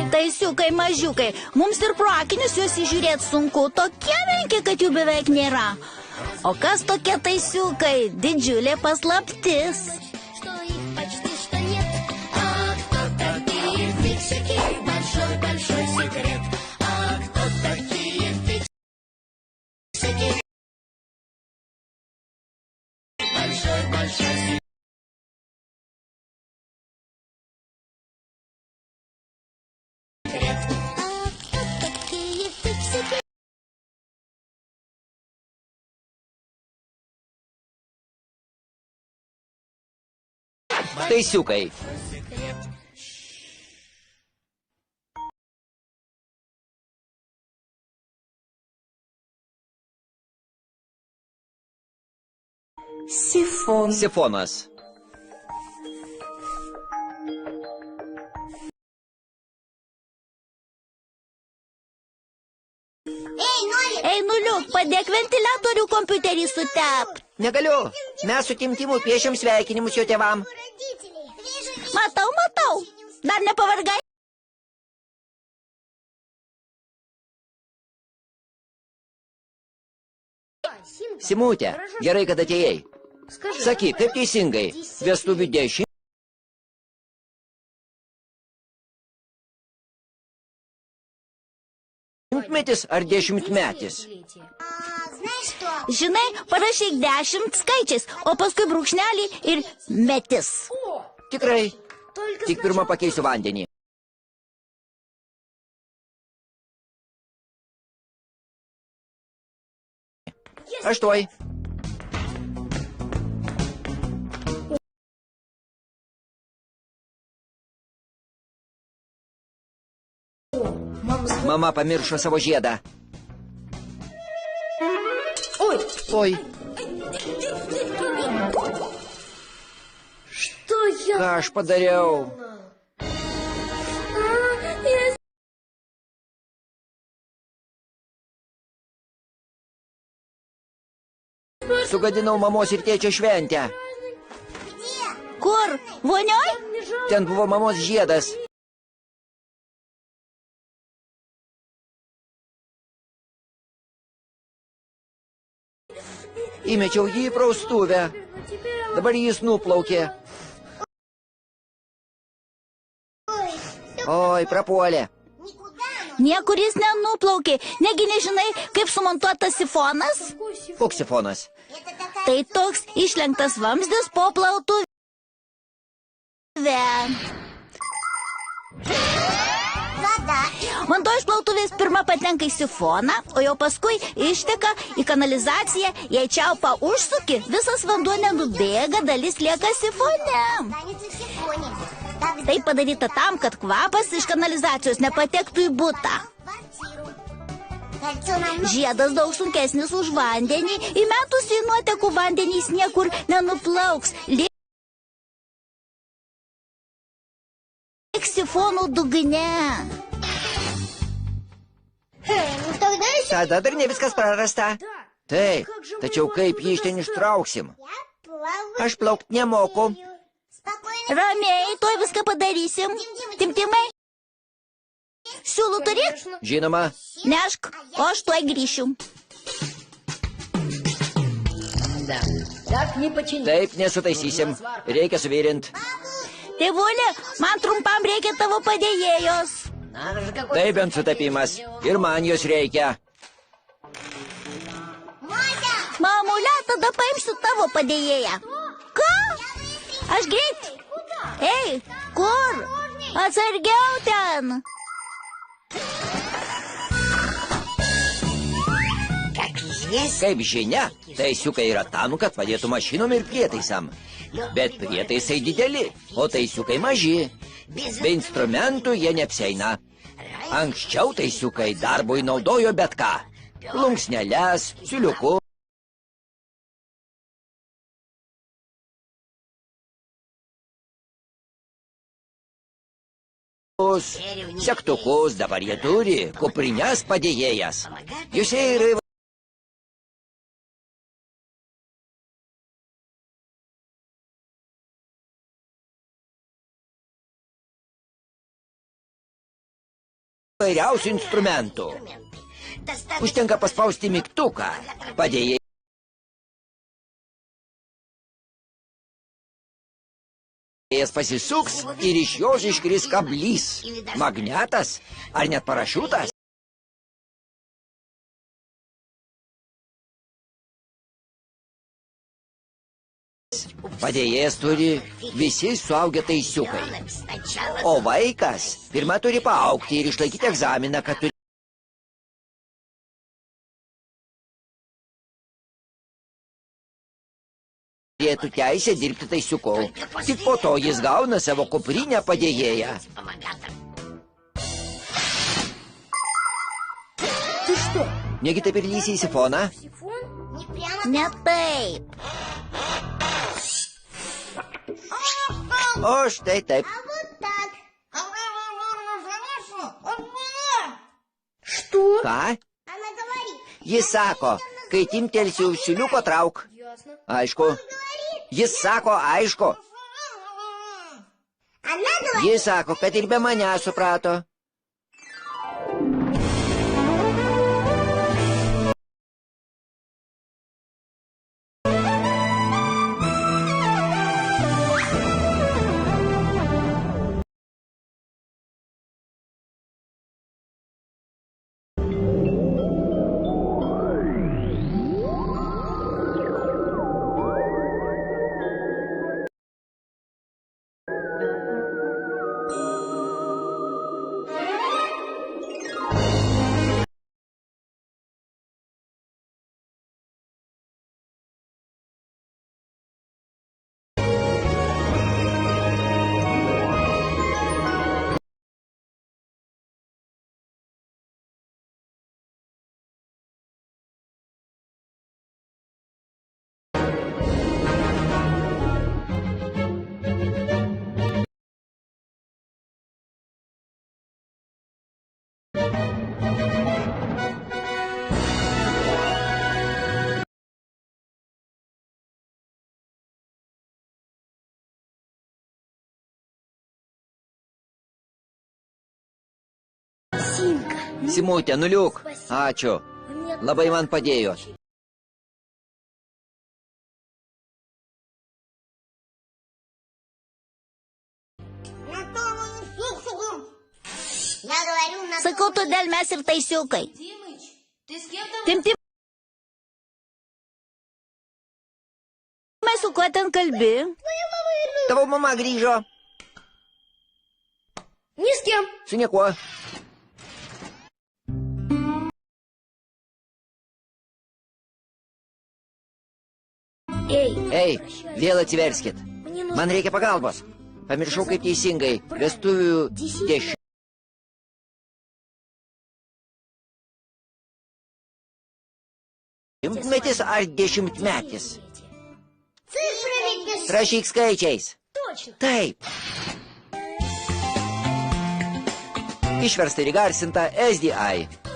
Taisiukai mažiukai, mums ir pro akinius juos įžiūrėti sunku, tokie menki, kad jų beveik nėra. O kas tokie taisiukai? Didžiulė paslaptis. Taisiukai. Sifonas. Ei, Nuliuk, padėk ventiliatorių kompiuterį sutept. Negaliu. Mes su Timtimu piešiam sveikinimus jo tėvam. Matau. Dar nepavargai? Simutė, gerai, kad atėjai. Sakyk, kaip teisingai, vestuvių 10. Metis ar 10-metis? Žinai, parašyk 10 skaičiais, o paskui brūkšnelį ir metis. Tikrai. Tik pirmą pakeisiu vandenį. Aš tuoj. Mama pamiršo savo žiedą. Oi. Ką aš padariau? Sugadinau mamos ir tėčio šventę. Kur? Vonioj? Ten buvo mamos žiedas. Įmečiau jį į praustuvę. Dabar jis nuplaukė. Oi, prapuolė. Niekur jis nenuplaukė. Negi nežinai, kaip sumontuotas sifonas? Koks sifonas? Tai toks išlenktas vamzdis po plautuvę. Vanduo iš plautuvės pirmą patenka į sifoną, o jau paskui išteka į kanalizaciją. Jei čiaupą užsuki, visas vanduo nenubėga, dalis lieka sifone. Tai padaryta tam, kad kvapas iš kanalizacijos nepatektų į butą. Žiedas daug sunkesnis už vandenį. Įmetus į nuotekų vandenį jis niekur nenuplauks. Liks sifonų dugne. Tada dar ne viskas prarasta. Taip, tačiau kaip jį iš ten ištrauksim? Aš plaukt nemoku. Ramiai, tuoj viską padarysim. Timtimai? Siūlų turi? Žinoma. Nešk, o aš tuoj grįšiu. Taip nesutaisysim. Reikia suvirint. Tėvulė, man trumpam reikia tavo padėjėjos. Tai bent sutapimas. Ir man jos reikia. Mamulė, tada paimsiu tavo padėjėją. Ką? Aš greit. Ei, kur? Atsargiau ten. Kaip žinia, taisiukai yra tam, kad padėtų mašinom ir prietaisam. Bet prietaisai dideli, o taisiukai maži. Be instrumentų jie neapseina. Anksčiau taisiukai darbui naudojo bet ką. Plunksneles, siuliukus. Segtukus, dabar jie turi kuprines padėjėjas. Juose yra vairiausių instrumentų. Užtenka paspausti mygtuką. Padėjėjas pasisuks ir iš jos iškris kablys. Magnetas ar net parašiutas. Padėjėjas turi visi suaugę taisiukai. O vaikas pirmą turi paaugti ir išlaikyti egzaminą, kad turėtų teisę dirbti taisiuku. Tik po to jis gauna savo kuprinę padėjėją. Negi taip ir lysi į sifoną? Ne taip. O štai taip. Ką? Jis sako, kai timtelsi ausiuliuko trauk. Aišku. Jis sako, aišku. Jis sako, kad ir be mane suprato. Simutė, nuliuk. Ačiū. Labai man padėjot. Sakau, todėl mes ir taisiukai. Timti. Su kuo ten kalbi? Tavo mama grįžo. Su niekuo. Ei, vėl atsiverskit. Man reikia pagalbos. Pamiršau, kaip teisingai. Vestuvių 10-metis ar 10-metis? Rašyk skaičiais. Taip. Išversta ir įgarsinta SDI.